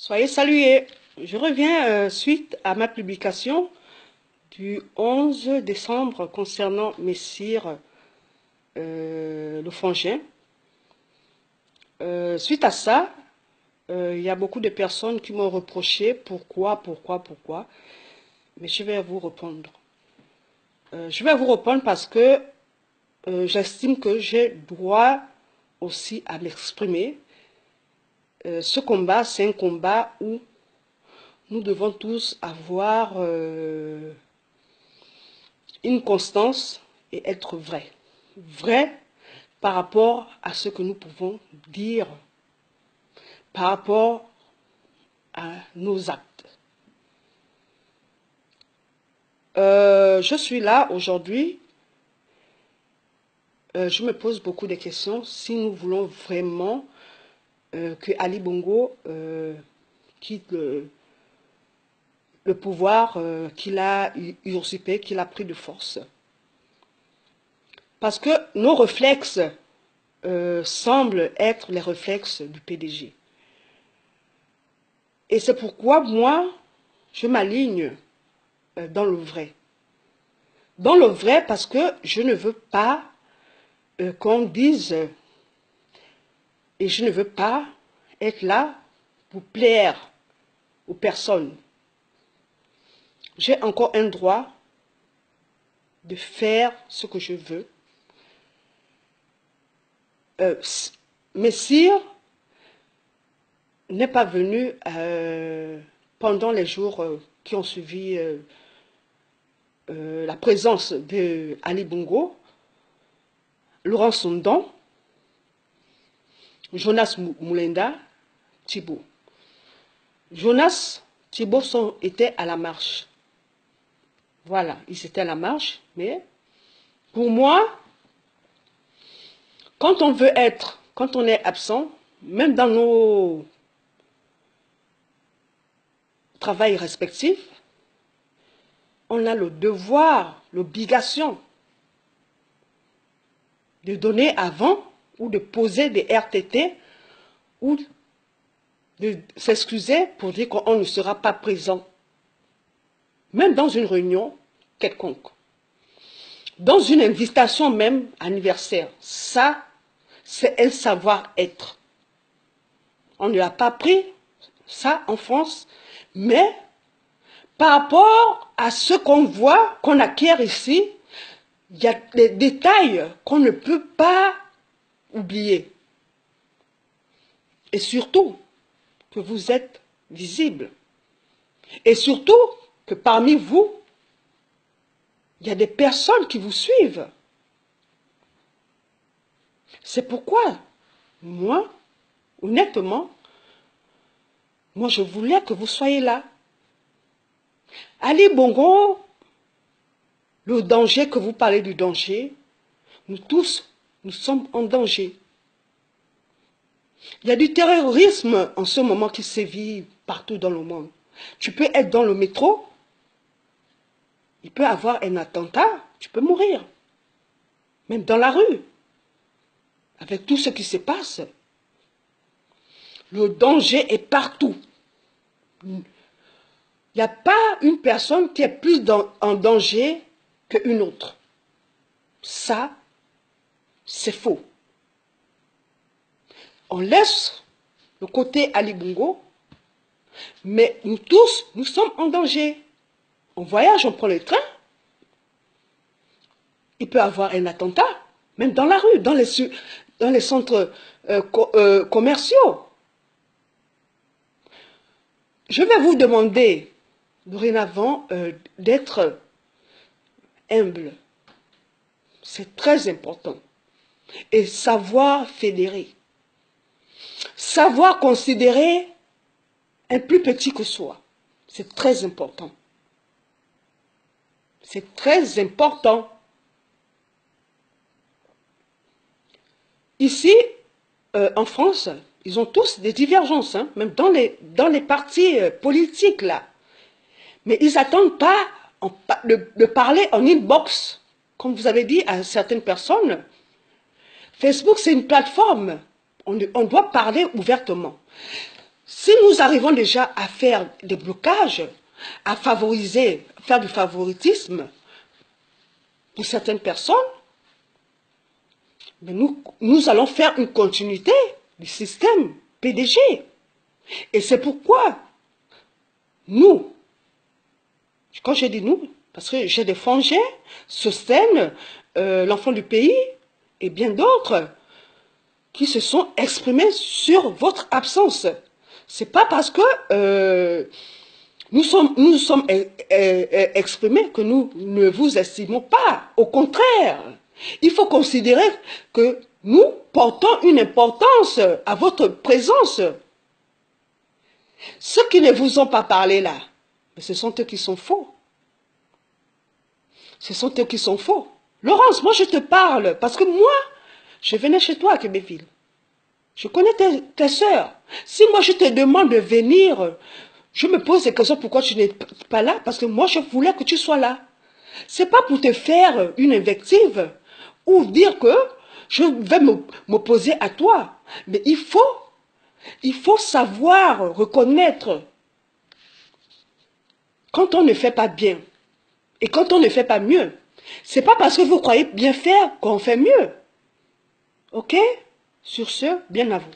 Soyez salués. Je reviens suite à ma publication du 11 décembre concernant Messire le Frangin. Suite à ça, il y a beaucoup de personnes qui m'ont reproché pourquoi. Mais je vais vous répondre. Je vais vous répondre parce que j'estime que j'ai droit aussi à m'exprimer. Ce combat, c'est un combat où nous devons tous avoir une constance et être vrai. Vrai par rapport à ce que nous pouvons dire, par rapport à nos actes. Je suis là aujourd'hui. Je me pose beaucoup de questions. Si nous voulons vraiment que Ali Bongo quitte le pouvoir qu'il a usurpé, qu'il a pris de force. Parce que nos réflexes semblent être les réflexes du PDG. Et c'est pourquoi moi, je m'aligne dans le vrai. Dans le vrai parce que je ne veux pas qu'on dise et je ne veux pas être là pour plaire aux personnes. J'ai encore un droit de faire ce que je veux. Messire n'est pas venu pendant les jours qui ont suivi la présence de Ali Bongo, Laurent Sondon, Jonas Moulenda, Thibault. Jonas, Thibault étaient à la marche. Voilà, ils étaient à la marche, mais pour moi, quand on est absent, même dans nos travails respectifs, on a le devoir, l'obligation de donner avant ou de poser des RTT ou de s'excuser pour dire qu'on ne sera pas présent, même dans une réunion quelconque. Dans une invitation même anniversaire, ça, c'est un savoir-être. On ne l'a pas pris, ça, en France, mais par rapport à ce qu'on voit, qu'on acquiert ici, il y a des détails qu'on ne peut pas oublier. Et surtout, que vous êtes visible. Et surtout, que parmi vous, il y a des personnes qui vous suivent. C'est pourquoi, moi, honnêtement, moi je voulais que vous soyez là. Ali Bongo, le danger que vous parlez du danger, nous tous, nous sommes en danger. Il y a du terrorisme en ce moment qui sévit partout dans le monde. Tu peux être dans le métro, il peut y avoir un attentat, tu peux mourir. Même dans la rue, avec tout ce qui se passe. Le danger est partout. Il n'y a pas une personne qui est plus en danger qu'une autre. Ça, c'est faux. On laisse le côté Ali Bongo, mais nous tous, nous sommes en danger. On voyage, on prend le train. Il peut y avoir un attentat, même dans la rue, dans les centres commerciaux. Je vais vous demander, dorénavant, d'être humble. C'est très important. Et savoir fédérer. Savoir considérer un plus petit que soi. C'est très important. C'est très important. Ici, en France, ils ont tous des divergences, hein, même dans les partis politiques, là. Mais ils n'attendent pas de parler en inbox, comme vous avez dit à certaines personnes. Facebook, c'est une plateforme. On doit parler ouvertement. Si nous arrivons déjà à faire des blocages, à favoriser, faire du favoritisme pour certaines personnes, mais nous allons faire une continuité du système PDG. Et c'est pourquoi nous, quand je dis nous, parce que j'ai des frangins, Sostène, l'enfant du pays et bien d'autres qui se sont exprimés sur votre absence. C'est pas parce que nous sommes exprimés que nous ne vous estimons pas. Au contraire, il faut considérer que nous portons une importance à votre présence. Ceux qui ne vous ont pas parlé là, ce sont eux qui sont faux. Ce sont eux qui sont faux. Laurence, moi je te parle parce que moi, je venais chez toi à Québécville. Je connais tes sœurs. Si moi je te demande de venir, je me pose des questions pourquoi tu n'es pas là. Parce que moi je voulais que tu sois là. C'est pas pour te faire une invective ou dire que je vais m'opposer à toi. Mais il faut savoir reconnaître quand on ne fait pas bien et quand on ne fait pas mieux. C'est pas parce que vous croyez bien faire qu'on fait mieux. Ok? Sur ce, bien à vous.